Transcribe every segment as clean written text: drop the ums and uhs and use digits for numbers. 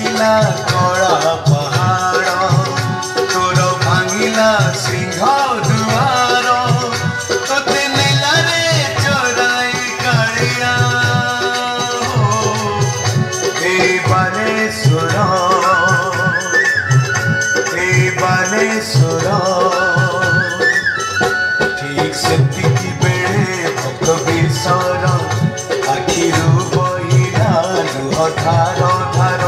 ଆସିଲା କଳା ପାହାଡ଼ ତୋର ଭାଙ୍ଗିଲା ସିଂହ ଦୁଆର ତୋତେ ନେଲାରେ ଚରାଇ କାଳିଆ ଏ ବାଲେଶ୍ୱର ठीक सेतिकी बेले भक्त विषर आखिरु बहिला लुह धार धार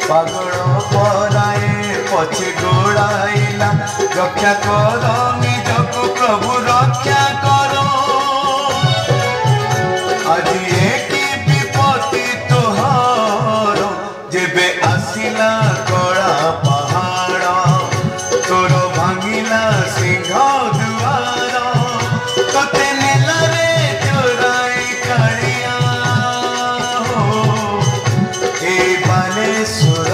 पागल पराए पछे गोड़ाइला रक्षा कर निजको प्रभु रक्षा कर आज एक विपत्ति तोहर जेबे आसिला कला पहाड़ तोर भांगिला सिंह दुआर तोते नेला रे चोराई कालिया ए बालेश्वर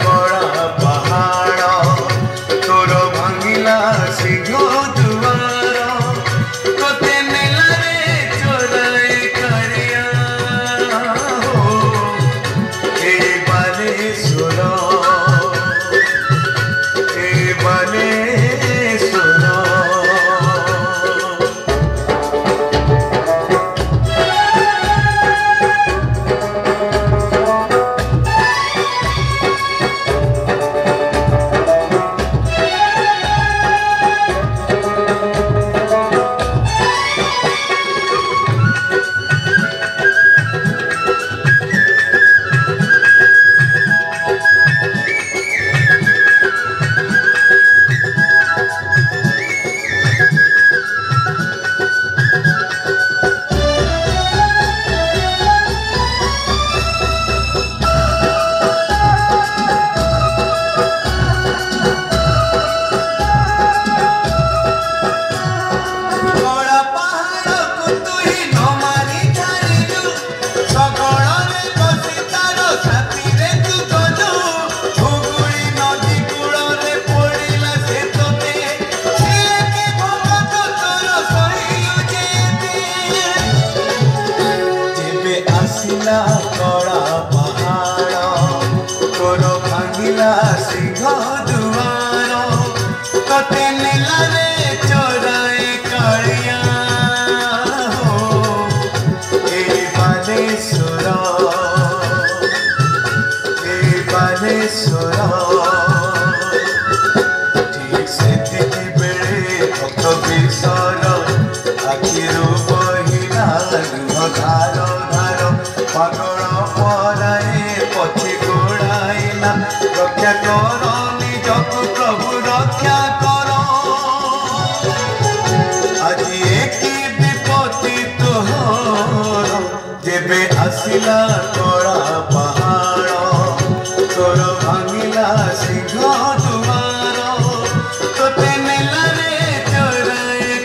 कला पहाड़ तोर भांगिला सिंह दुआर तोते नेला रे चोराई कालिया ए बालेश्वर कला पहाड़ तोर भांगिला सिंह दुआर तोते नेला रे चोराई कालिया ए बालेश्वर ठीक सेतिकी बेले भक्त विषर आखिरु बहिला लुह धार धार पागल पराए पछे गोड़ाइला रक्षा कर निजको प्रभु रक्षा कर आज एक विपत्ति तोहर जेबे आसिला कला पहाड़ तोर भांगिला सिंह दुआर तोते नेला रे चोराई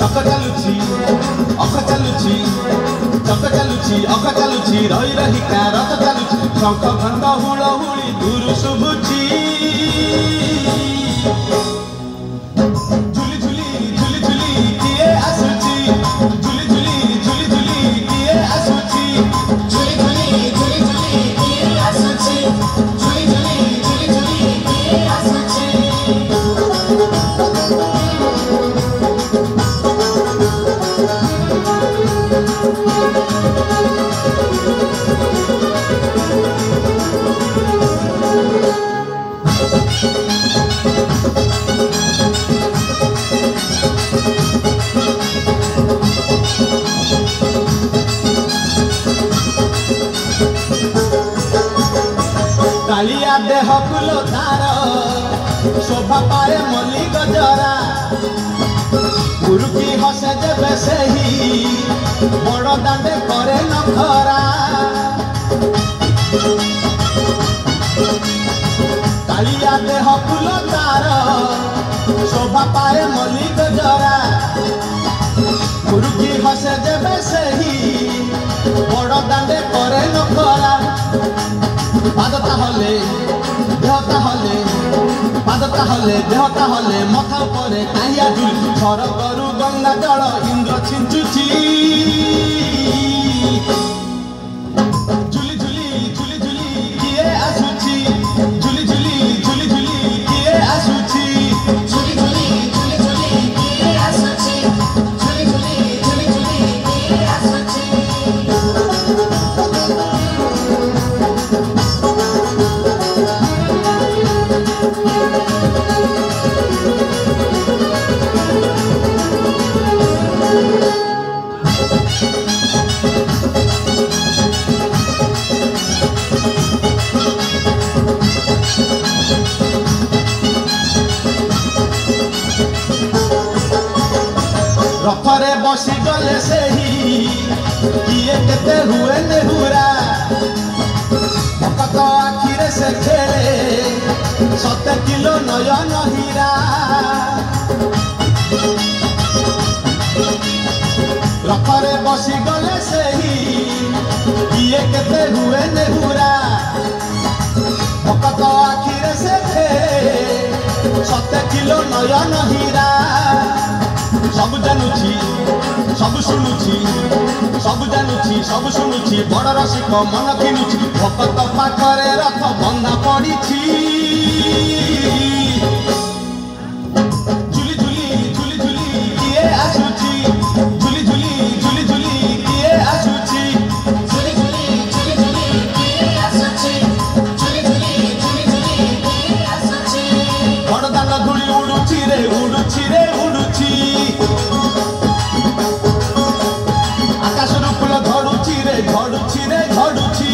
चक चलुची अख चलुची चक चलुची अख चलुची रही रही का रथ चलुची शंख घंट हुलहुली दूर शुभुची झुली झुली झुली झुली किए आसुची झुली झुली झुली झुली किए आसुची झुली झुली झुली झुली किए आसुची झुली झुली झुली झुली किए आसुची कालिया देह कुलो तार शोभा पाए मल्ली गजरा गुरुकी हसे देवे सही बड़ दांडे करे नखरा कालिया देह कुलो तार शोभा पाए मल्ली गजरा गुरुकी हसे देवे सही बड़ दांडे करे नखरा पादता हले देहता हले पादता हले देहता हले मथा परे काहिया झुली छर करू गंगा जल इंद्र छिंचुची झुली झुली झुली झुली किए आसुची झुली झुली झुली झुली किए आसुची झुली झुली झुली झुली किए आसुची झुली झुली झुली झुली किए आसुची रथरे बसी गले सही किए केते हुए नेहुरा भक्त आखिरे से खेले 7 किलो नयन हीरा रथरे बसी गले सही किए केते हुए नेहुरा भक्त आखिरे से खेले 7 किलो नयन हीरा सब जानुची सब शुणुची सब जानुची सब शुणुची बड़ रसिक मन किनुची भक्त पाखरे रथ बंधा पड़िछि झुली झुली झुली झुली किए आसुची झुली झुली झुली झुली किए आसुची झुली झुली झुली झुली किए आसुची झुली झुली झुली झुली किए आसुची बड़ दांड धूली उड़ुची रे उड़ुची रे उड़ुची आकाशरू फूल झड़ुची रे झड़ुची रे झड़ुची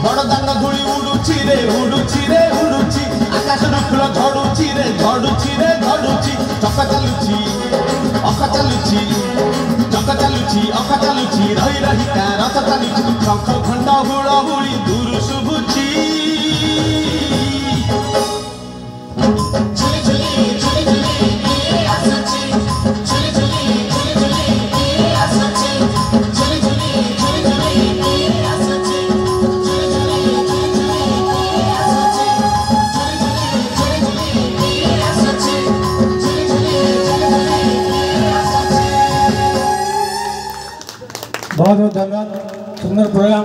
बड़ दांड धूली उड़ुची रे उड़ुची रे उड़ुची आकाशरू फूल झड़ुची रे झड़ुची रे झड़ुची चक चलुची अख चलुची चक चलुची अख चलुची रही रही का रथ चलुची शंख घंट हुलहुली दूर शुभुची झुली झुली झुली झुली किए आसुची झुली झुली झुली झुली किए आसुची झुली झुली झुली झुली किए आसुची झुली झुली झुली झुली किए आसुची झुली झुली झुली झुली किए आसुची झुली झुली झुली झुली किए आसुची बहुत बहुत धन्यवाद सुंदर प्रोग्राम।